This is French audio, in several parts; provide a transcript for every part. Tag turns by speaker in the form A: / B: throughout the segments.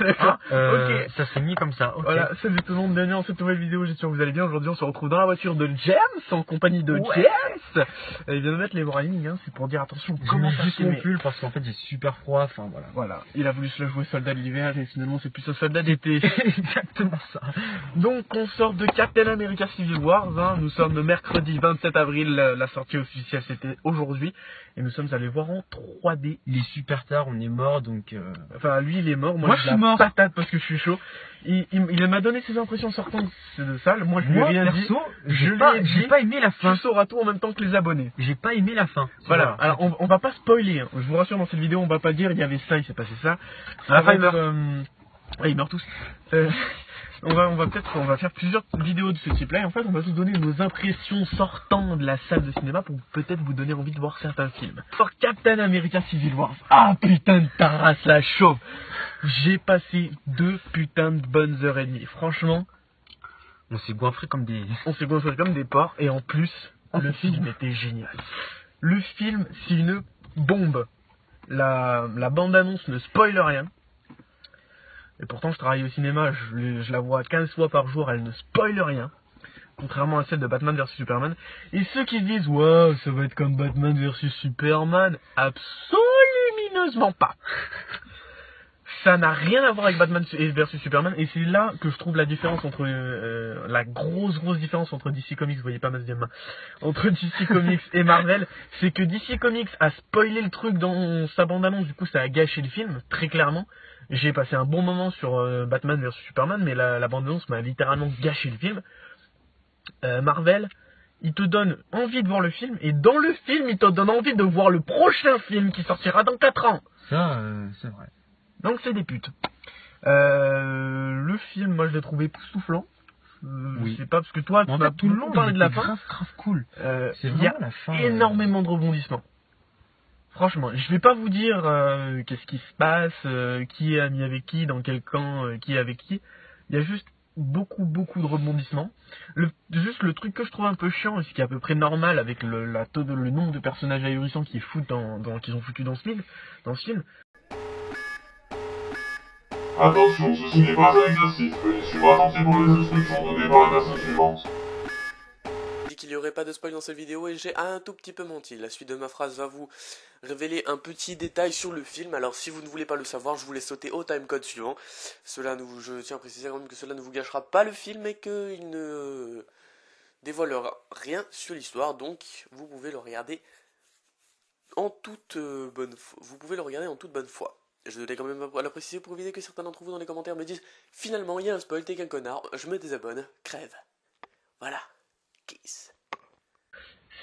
A: D'accord.
B: Ok. Ça s'est mis comme ça. Okay.
A: Voilà, salut tout le monde, bienvenue dans cette nouvelle vidéo, j'espère que vous allez bien. Aujourd'hui on se retrouve dans la voiture de James, en compagnie de James. Il vient de mettre les warnings, hein, c'est pour dire attention, comment ça
B: juste mon pull parce qu'en fait j'ai super froid, enfin voilà.
A: Voilà, il a voulu se la jouer soldat de l'hiver et finalement c'est plus un soldat d'été.
B: Exactement ça.
A: Donc on sort de Captain America Civil Wars, hein. Nous sommes le mercredi 27 avril, la sortie officielle c'était aujourd'hui. Et nous sommes allés voir en 3D.
B: Il est super tard, on est mort donc...
A: Enfin lui il est mort, moi je suis mort. Patate parce que je suis chaud. Il m'a donné ses impressions sortant de salle, moi je lui ai rien dit.
B: J'ai pas aimé la fin.
A: Tu sauras tout en même temps que les abonnés.
B: J'ai pas aimé la fin.
A: Voilà, alors on va pas spoiler, hein. Je vous rassure, dans cette vidéo on va pas dire il y avait ça, il s'est passé ça.
B: À la fin il meurt.
A: Ouais, ils meurent tous. On va faire plusieurs vidéos de ce type-là et en fait on va vous donner nos impressions sortant de la salle de cinéma pour peut-être vous donner envie de voir certains films. Pour Captain America Civil Wars, ah putain de ta race la chauve. J'ai passé 2 putains de bonnes heures et demie. Franchement,
B: on s'est goinfré comme des...
A: porcs et en plus, le film était génial. Le film, c'est une bombe. La bande-annonce ne spoile rien. Et pourtant je travaille au cinéma, je la vois 15 fois par jour, elle ne spoile rien. Contrairement à celle de Batman vs Superman. Et ceux qui disent waouh ça va être comme Batman vs Superman, absolument pas. Ça n'a rien à voir avec Batman vs Superman. Et c'est là que je trouve la différence entre la grosse différence entre DC Comics, vous voyez pas ma deuxième main, entre DC Comics et Marvel, c'est que DC Comics a spoilé le truc dans sa bande-annonce, du coup ça a gâché le film, très clairement. J'ai passé un bon moment sur Batman vs Superman, mais la bande-annonce m'a littéralement gâché le film. Marvel, il te donne envie de voir le film, et dans le film, il te donne envie de voir le prochain film qui sortira dans 4 ans.
B: Ça, c'est vrai.
A: Donc c'est des putes. Le film, moi je l'ai trouvé époustouflant.
B: Oui.
A: C'est pas parce que toi, tu m'as tout le long parlé de la fin.
B: Grave cool.
A: C'est vraiment la fin. Énormément de rebondissements. Franchement, je vais pas vous dire qu'est-ce qui se passe, qui est ami avec qui, dans quel camp, qui est avec qui. Il y a juste beaucoup de rebondissements. Juste le truc que je trouve un peu chiant, et ce qui est à peu près normal avec le nombre de personnages ahurissants qu'ils ont foutu dans ce film.
C: Attention, ceci n'est pas un exercice. Veuillez suivre attentivement les instructions données par la personne suivante.
D: Qu'il n'y aurait pas de spoil dans cette vidéo et j'ai un tout petit peu menti. La suite de ma phrase va vous révéler un petit détail sur le film. Alors si vous ne voulez pas le savoir, je vous laisse sauter au timecode suivant. Je tiens à préciser quand même que cela ne vous gâchera pas le film et qu'il ne dévoilera rien sur l'histoire. Donc vous pouvez le regarder en toute bonne foi. Je tenais quand même à le préciser pour éviter que certains d'entre vous dans les commentaires me disent « Finalement, il y a un spoil, t'es qu'un connard, je me désabonne, crève. » Voilà.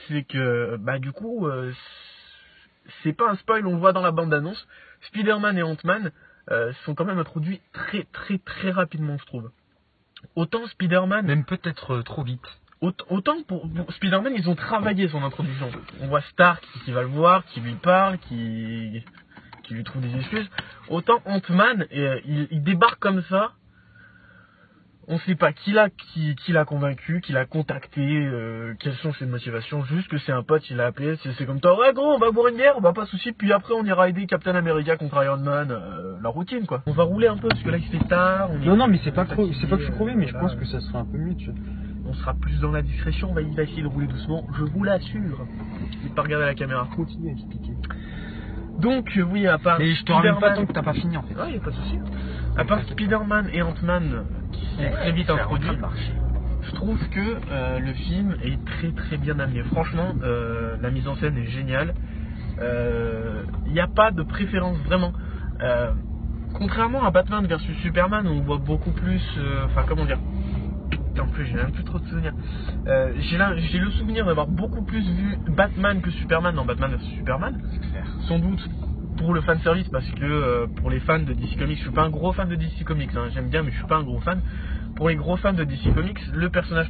A: C'est que, du coup, c'est pas un spoil, on le voit dans la bande-annonce. Spider-Man et Ant-Man sont quand même introduits très rapidement, je trouve. Autant Spider-Man...
B: Même peut-être trop vite.
A: Autant pour Spider-Man, ils ont travaillé son introduction. On voit Stark qui va le voir, qui lui parle, qui lui trouve des excuses. Autant Ant-Man, il débarque comme ça. On sait pas qui l'a convaincu, qui l'a contacté, quelles sont ses motivations, juste que c'est un pote, il l'a appelé, c'est comme toi, ouais gros, on va boire une bière, pas de soucis, puis après on ira aider Captain America contre Iron Man, la routine quoi. On va rouler un peu, parce que là il fait tard.
B: Non mais c'est pas que je suis crevé, mais je pense que ça sera un peu mieux, tu vois.
A: On sera plus dans la discrétion, il va essayer de rouler doucement, je vous l'assure. Il va pas regarder la caméra.
B: Continue à expliquer.
A: Donc oui, à part...
B: Et je te ramène pas tant que t'as pas fini en fait.
A: Ouais, y a pas de soucis. À part Spider-Man et Ant-Man qui sont très vite introduits, je trouve que le film est très bien amené. Franchement, la mise en scène est géniale. Il n'y a pas de préférence vraiment. Contrairement à Batman vs Superman, on voit beaucoup plus... comment dire... En plus, j'ai même plus trop de souvenirs. J'ai le souvenir d'avoir beaucoup plus vu Batman que Superman dans Batman vs Superman.
B: C'est clair.
A: Sans doute pour le fanservice, parce que pour les fans de DC Comics, je suis pas un gros fan de DC Comics, hein. J'aime bien mais je suis pas un gros fan. Pour les gros fans de DC Comics, le personnage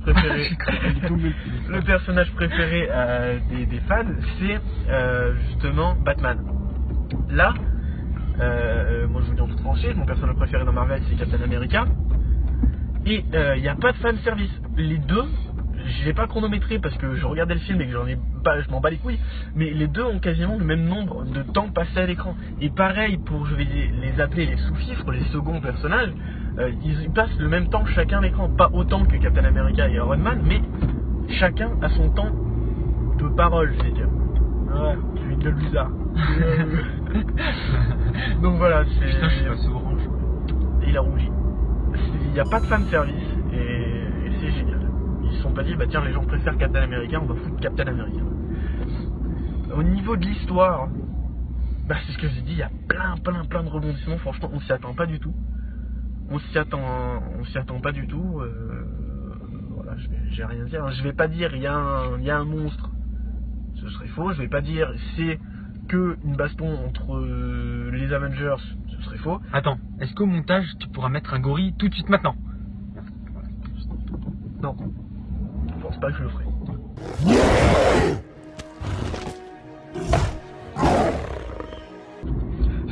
A: préféré des fans, c'est justement Batman. Là, moi je vous dis en toute franchise, mon personnage préféré dans Marvel c'est Captain America. Et il n'y a pas de fanservice. Les deux, j'ai pas chronométré parce que je regardais le film et que je m'en bats les couilles, mais les deux ont quasiment le même nombre de temps passé à l'écran. Et pareil pour, je vais les appeler les sous-fifres, les seconds personnages, ils passent le même temps chacun à l'écran, pas autant que Captain America et Iron Man, mais chacun a son temps de parole, je vais dire. Ouais, celui de Lusa. Donc voilà, c'est...
B: Putain, je suis passé orange.
A: Et il a rougi. Il n'y a pas de fanservice et c'est génial. Ils se sont pas dit, bah tiens, les gens préfèrent Captain America, on va foutre Captain America. Au niveau de l'histoire, bah c'est ce que j'ai dit, il y a plein de rebondissements. Franchement, on s'y attend pas du tout. On s'y attend pas du tout. Voilà, j'ai rien à dire. Je vais pas dire il y a un monstre. Ce serait faux. Je vais pas dire c'est que une baston entre les Avengers. Ce serait faux.
B: Attends, est-ce qu'au montage tu pourras mettre un gorille tout de suite maintenant?
A: Non. Je pense pas que je le ferai.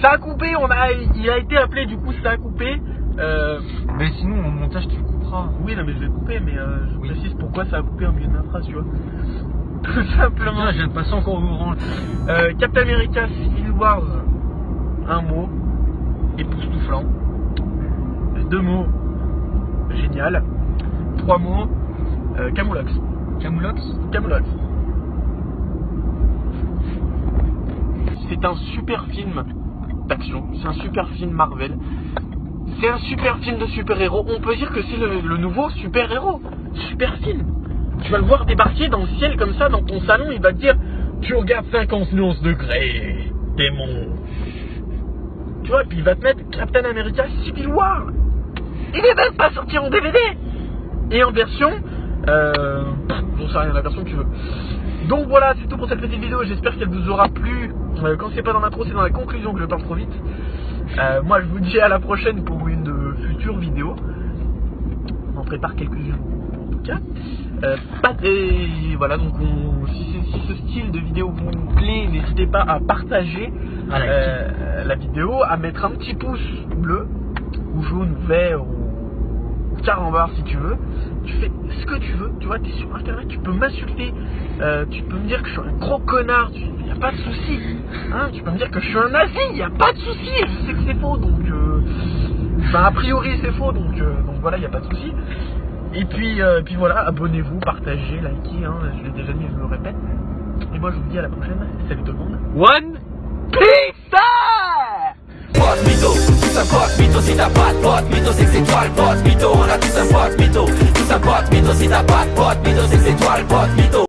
A: Ça a coupé, il a été appelé, du coup ça a coupé.
B: Mais sinon au montage tu couperas.
A: Oui, non mais je vais couper, mais je précise pourquoi ça a coupé en milieu de ma phrase, tu vois. Tout simplement.
B: Putain, je viens de passer encore au orange.
A: Captain America Civil Wars, un mot, époustouflant. 2 mots, génial. 3 mots, Camoulox.
B: Camoulox.
A: Camelot. C'est un super film d'action, c'est un super film Marvel, c'est un super film de super-héros. On peut dire que c'est le nouveau super-héros. Super film. Tu vas le voir débarquer dans le ciel comme ça, dans ton salon, il va te dire tu regardes 51 degrés, démon. Tu vois, puis il va te mettre Captain America Civil War. Il est même pas sorti en DVD et en version j'en sais rien, la version que tu veux. Donc voilà, c'est tout pour cette petite vidéo. J'espère qu'elle vous aura plu. Quand c'est pas dans l'intro, c'est dans la conclusion que je parle trop vite. Moi je vous dis à la prochaine pour une future vidéo. On en prépare quelques-unes en tout cas. Et voilà, donc si ce style de vidéo vous plaît, n'hésitez pas à partager la vidéo, à mettre un petit pouce bleu ou jaune ou vert ou carambar si tu veux. Tu fais ce que tu veux, tu vois, t'es sur internet, tu peux m'insulter, tu peux me dire que je suis un gros connard, il n'y a pas de souci, hein, tu peux me dire que je suis un nazi, il n'y a pas de souci, je sais que c'est faux, donc enfin, a priori c'est faux, donc voilà, il n'y a pas de souci. Et puis voilà, abonnez-vous, partagez, likez, hein, je l'ai déjà dit, je le répète. Et moi je vous dis à la prochaine, salut tout le monde. One Peace!
E: Pote mytho, tous un pote mytho, si t'as pas de pote mytho, c'est que c'est toi le pote mytho, on a tous un pote mytho, tous un pote mytho, si t'as pas de pote mytho, c'est que c'est toi le pote mytho.